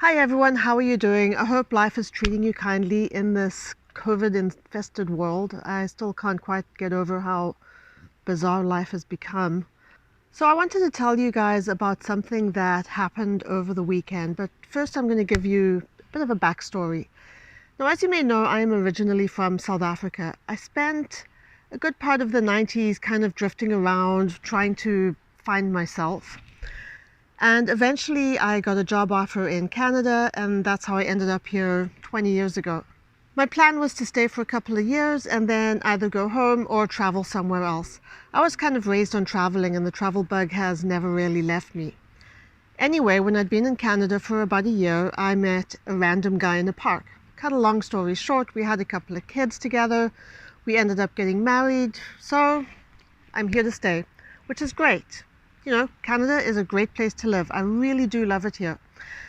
Hi everyone, how are you doing? I hope life is treating you kindly in this COVID-infested world. I still can't quite get over how bizarre life has become. So I wanted to tell you guys about something that happened over the weekend, but first I'm going to give you a bit of a backstory. Now, as you may know, I am originally from South Africa. I spent a good part of the 90s kind of drifting around, trying to find myself. And eventually I got a job offer in Canada, and that's how I ended up here 20 years ago. My plan was to stay for a couple of years and then either go home or travel somewhere else. I was kind of raised on traveling, and the travel bug has never really left me. Anyway, when I'd been in Canada for about a year, I met a random guy in a park. Cut a long story short, we had a couple of kids together. We ended up getting married, so I'm here to stay, which is great. You know, Canada is a great place to live. I really do love it here.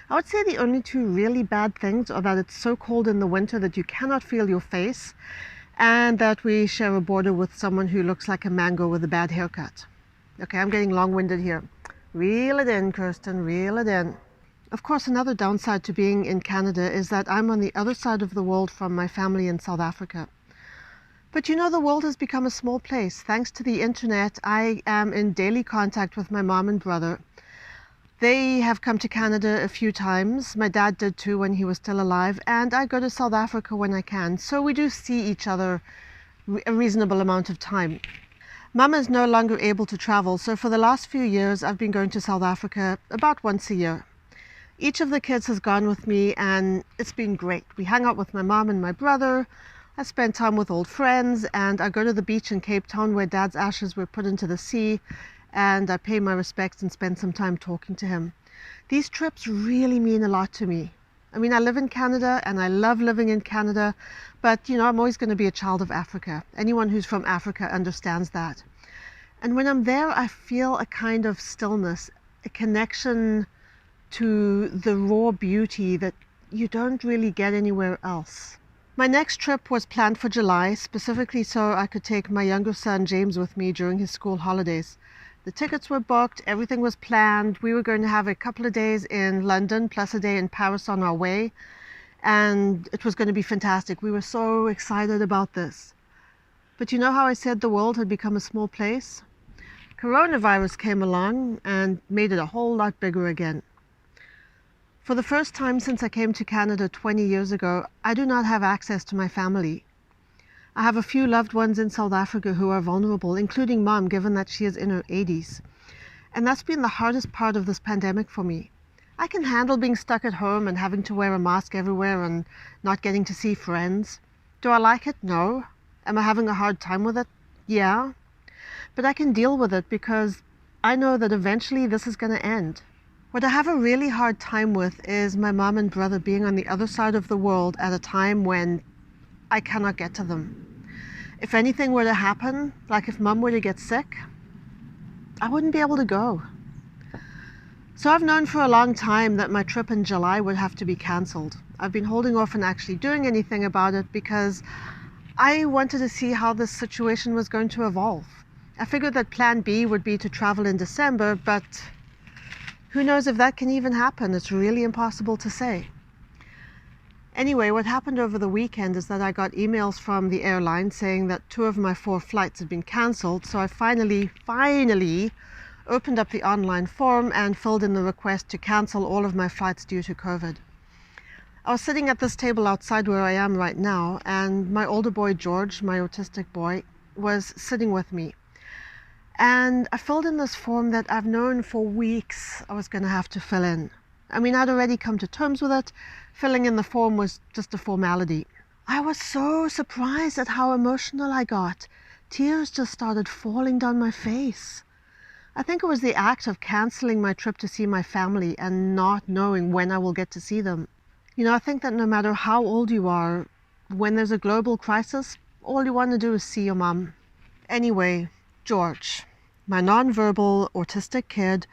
I would say the only two really bad things are that it's so cold in the winter that you cannot feel your face, and that we share a border with someone who looks like a mango with a bad haircut. Okay, I'm getting long-winded here. Reel it in, Kirsten, reel it in. Of course, another downside to being in Canada is that I'm on the other side of the world from my family in South Africa. But you know, the world has become a small place. Thanks to the internet, I am in daily contact with my mom and brother. They have come to Canada a few times. My dad did too when he was still alive, and I go to South Africa when I can. So we do see each other a reasonable amount of time. Mum is no longer able to travel, so for the last few years I've been going to South Africa about once a year. Each of the kids has gone with me, and it's been great. We hang out with my mom and my brother. I spend time with old friends, and I go to the beach in Cape Town where Dad's ashes were put into the sea, and I pay my respects and spend some time talking to him. These trips really mean a lot to me. I mean, I live in Canada and I love living in Canada, but you know, I'm always going to be a child of Africa. Anyone who's from Africa understands that. And when I'm there, I feel a kind of stillness, a connection to the raw beauty that you don't really get anywhere else. My next trip was planned for July, specifically so I could take my younger son James with me during his school holidays. The tickets were booked, everything was planned. We were going to have a couple of days in London plus a day in Paris on our way, and it was going to be fantastic. We were so excited about this. But you know how I said the world had become a small place? Coronavirus came along and made it a whole lot bigger again. For the first time since I came to Canada 20 years ago, I do not have access to my family. I have a few loved ones in South Africa who are vulnerable, including Mom, given that she is in her 80s. And that's been the hardest part of this pandemic for me. I can handle being stuck at home and having to wear a mask everywhere and not getting to see friends. Do I like it? No. Am I having a hard time with it? Yeah. But I can deal with it because I know that eventually this is going to end. What I have a really hard time with is my mom and brother being on the other side of the world at a time when I cannot get to them. If anything were to happen, like if Mum were to get sick, I wouldn't be able to go. So I've known for a long time that my trip in July would have to be cancelled. I've been holding off on actually doing anything about it because I wanted to see how this situation was going to evolve. I figured that plan B would be to travel in December, but who knows if that can even happen? It's really impossible to say. Anyway, what happened over the weekend is that I got emails from the airline saying that 2 of my 4 flights had been cancelled, so I finally opened up the online form and filled in the request to cancel all of my flights due to COVID. I was sitting at this table outside where I am right now, and my older boy George, my autistic boy, was sitting with me. And I filled in this form that I've known for weeks I was going to have to fill in. I mean, I'd already come to terms with it. Filling in the form was just a formality. I was so surprised at how emotional I got. Tears just started falling down my face. I think it was the act of cancelling my trip to see my family and not knowing when I will get to see them. You know, I think that no matter how old you are, when there's a global crisis, all you want to do is see your mom. Anyway, George, my non-verbal autistic kid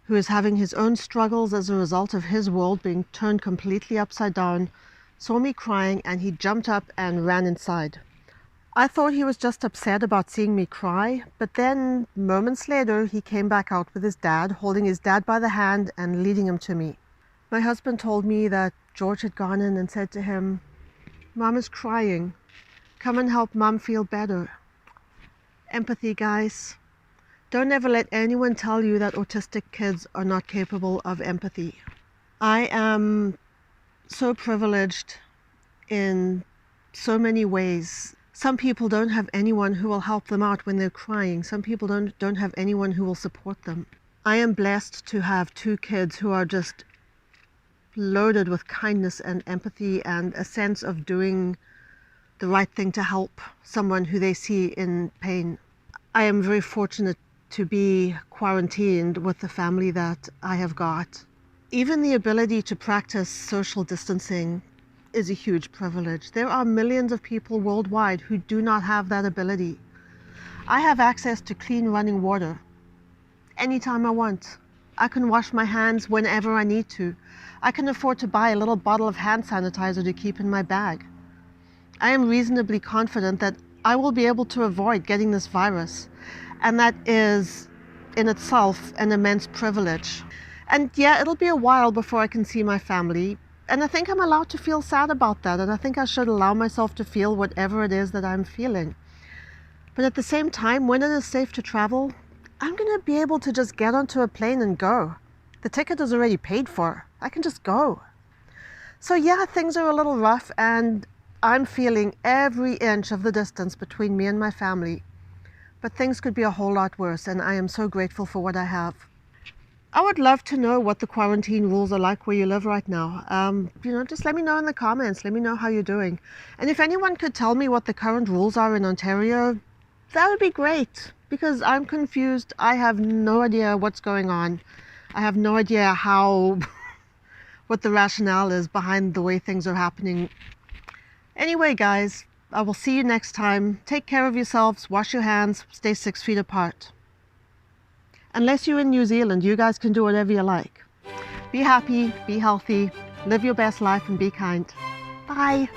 who is having his own struggles as a result of his world being turned completely upside down, saw me crying and he jumped up and ran inside. I thought he was just upset about seeing me cry, but then moments later he came back out with his dad, holding his dad by the hand and leading him to me. My husband told me that George had gone in and said to him, "Mom is crying. Come and help Mom feel better." Empathy, guys. Don't ever let anyone tell you that autistic kids are not capable of empathy. I am so privileged in so many ways. Some people don't have anyone who will help them out when they're crying. Some people don't have anyone who will support them. I am blessed to have two kids who are just loaded with kindness and empathy and a sense of doing the right thing to help someone who they see in pain. I am very fortunate to be quarantined with the family that I have got. Even the ability to practice social distancing is a huge privilege. There are millions of people worldwide who do not have that ability. I have access to clean running water anytime I want. I can wash my hands whenever I need to. I can afford to buy a little bottle of hand sanitizer to keep in my bag. I am reasonably confident that I will be able to avoid getting this virus, and that is in itself an immense privilege. And yeah, it'll be a while before I can see my family, and I think I'm allowed to feel sad about that, and I think I should allow myself to feel whatever it is that I'm feeling. But at the same time, when it is safe to travel, I'm going to be able to just get onto a plane and go. The ticket is already paid for. I can just go. So yeah, things are a little rough, and I'm feeling every inch of the distance between me and my family. But things could be a whole lot worse, and I am so grateful for what I have. I would love to know what the quarantine rules are like where you live right now. Just let me know in the comments. Let me know how you're doing. And if anyone could tell me what the current rules are in Ontario, that would be great, because I'm confused. I have no idea what's going on. I have no idea what the rationale is behind the way things are happening. Anyway, guys, I will see you next time. Take care of yourselves, wash your hands, stay 6 feet apart. Unless you're in New Zealand, you guys can do whatever you like. Be happy, be healthy, live your best life, and be kind. Bye.